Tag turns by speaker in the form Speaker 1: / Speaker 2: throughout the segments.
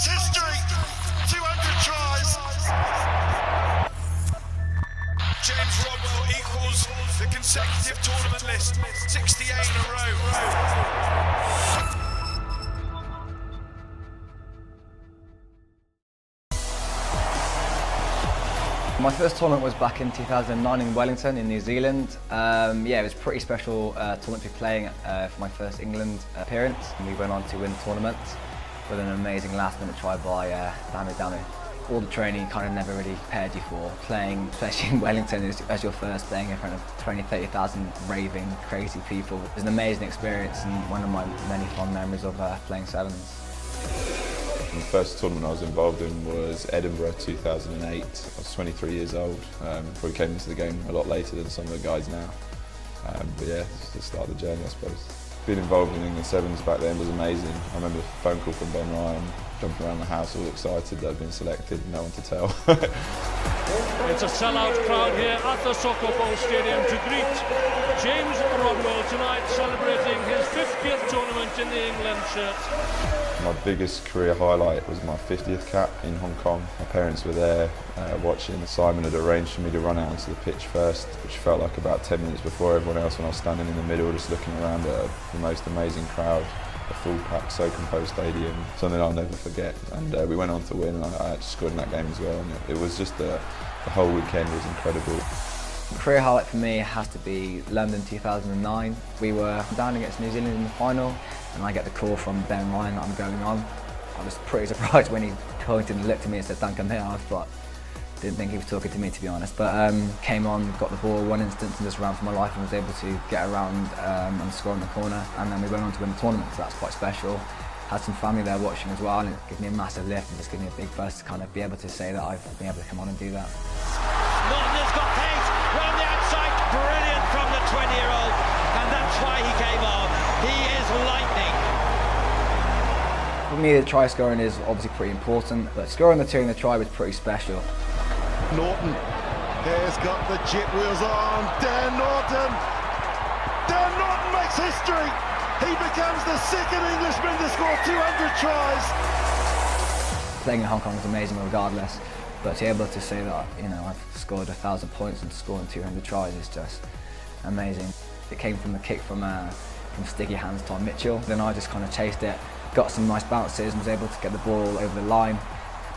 Speaker 1: makes history. 200 tries. James Rodwell equals the consecutive tournament list. 68 in a row.
Speaker 2: My first tournament was back in 2009 in Wellington in New Zealand. Yeah, it was a pretty special tournament to be playing for my first England appearance. And we went on to win the tournament with an amazing last-minute try by Damu. All the training kind of never really prepared you for playing, especially in Wellington as your first, playing in front of 20, 30,000 raving, crazy people. It was an amazing experience and one of my many fond memories of playing sevens.
Speaker 3: The first tournament I was involved in was Edinburgh 2008. I was 23 years old. Probably came into the game a lot later than some of the guys now. But yeah, it's the start of the journey, I suppose. Being involved in England Sevens back then was amazing. I remember a phone call from Ben Ryan, jumping around the house all excited that I'd been selected, no one to tell.
Speaker 4: It's a sellout crowd here at the Soccer Bowl Stadium to greet James Rodwell tonight, celebrating his 50th tournament in the England shirt.
Speaker 3: My biggest career highlight was my 50th cap in Hong Kong. My parents were there watching. Simon had arranged for me to run out onto the pitch first, which felt like about 10 minutes before everyone else when I was standing in the middle just looking around at the most amazing crowd. A full packed, so composed stadium, something I'll never forget. And we went on to win, and I actually scored in that game as well. And it was just the whole weekend was incredible.
Speaker 2: Career highlight for me has to be London 2009. We were down against New Zealand in the final, and I get the call from Ben Ryan that I'm going on. I was pretty surprised when he pointed and looked at me and said, "Dan, come here." I thought, didn't think he was talking to me, to be honest. But came on, got the ball one instance and just ran for my life and was able to get around and score in the corner. And then we went on to win the tournament, so that's quite special. Had some family there watching as well, and it gave me a massive lift and just gave me a big buzz to kind of be able to say that I've been able to come on and do that.
Speaker 5: Norton has got pace round the outside, brilliant from the 20-year-old, and that's why he came on. He is lightning.
Speaker 2: For me, the try scoring is obviously pretty important, but scoring the two in the try was pretty special.
Speaker 1: Norton has got the jet wheels on. Dan Norton. Dan Norton makes history. He becomes the second Englishman to score 200 tries.
Speaker 2: Playing in Hong Kong is amazing regardless, but to be able to say that, you know, I've scored 1,000 points and scoring 200 tries is just amazing. It came from the kick from sticky hands Tom Mitchell. Then I just kind of chased it, got some nice bounces and was able to get the ball over the line.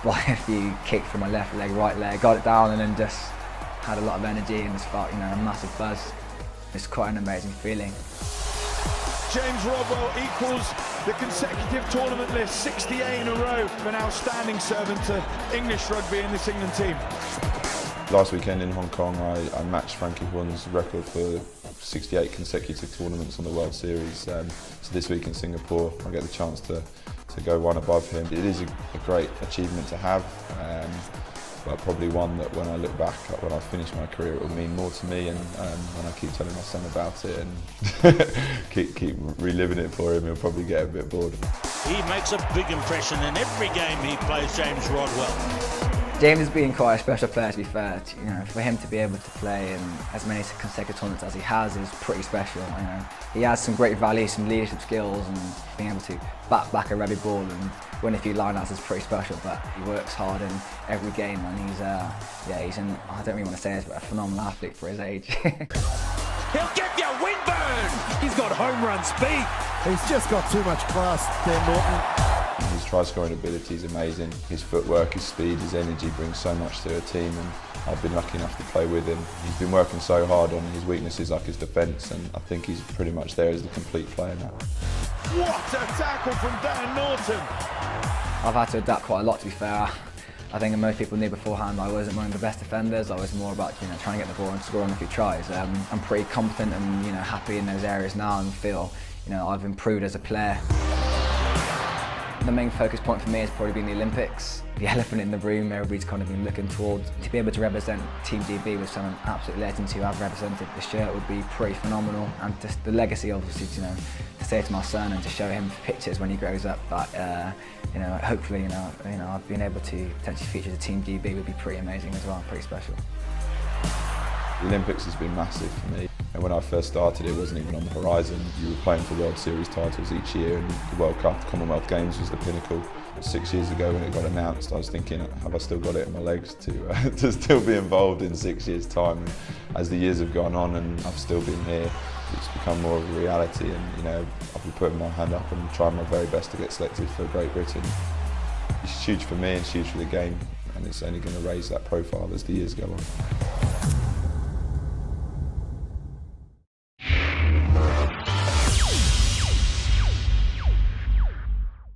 Speaker 2: By a few kicks from my left leg, right leg, got it down and then just had a lot of energy and just felt, you know, a massive buzz. It's quite an amazing feeling.
Speaker 1: James Rodwell equals the consecutive tournament list, 68 in a row. An outstanding servant to English rugby in this England team.
Speaker 3: Last weekend in Hong Kong, I matched Frankie Huon's record for 68 consecutive tournaments on the World Series. So this week in Singapore, I get the chance to go one above him. It is a great achievement to have, but probably one that when I look back, when I finish my career, it will mean more to me. And when I keep telling my son about it and keep reliving it for him, he'll probably get a bit bored.
Speaker 5: He makes a big impression in every game he plays, James Rodwell.
Speaker 2: James has been quite a special player, to be fair. You know, for him to be able to play in as many consecutive tournaments as he has is pretty special. You know, he has some great values, some leadership skills, and being able to back a rugby ball and win a few lineouts is pretty special. But he works hard in every game, and he's I don't really want to say this, but a phenomenal athlete for his age.
Speaker 5: He'll give you windburn.
Speaker 6: He's got home run speed. He's just got too much class, Dan Norton.
Speaker 3: His try scoring ability is amazing. His footwork, his speed, his energy brings so much to a team, and I've been lucky enough to play with him. He's been working so hard on his weaknesses like his defence, and I think he's pretty much there as the complete player now.
Speaker 1: What a tackle from Dan Norton.
Speaker 2: I've had to adapt quite a lot, to be fair. I think most people knew beforehand I wasn't one of the best defenders. I was more about, you know, trying to get the ball and scoring a few tries. I'm pretty competent and, you know, happy in those areas now, and feel, you know, I've improved as a player. The main focus point for me has probably been the Olympics. The elephant in the room, everybody's kind of been looking towards. To be able to represent Team GB with some absolute legends who have represented the shirt would be pretty phenomenal. And just the legacy, obviously, you know, to say to my son and to show him pictures when he grows up. But you know, hopefully, you know, I've been able to potentially feature the Team GB would be pretty amazing as well, pretty special.
Speaker 3: The Olympics has been massive for me. And when I first started, it wasn't even on the horizon. You were playing for World Series titles each year, and the World Cup, Commonwealth Games was the pinnacle. 6 years ago when it got announced, I was thinking, have I still got it in my legs to to still be involved in 6 years' time? And as the years have gone on and I've still been here, it's become more of a reality, and you know, I've been putting my hand up and trying my very best to get selected for Great Britain. It's huge for me and it's huge for the game, and it's only going to raise that profile as the years go on.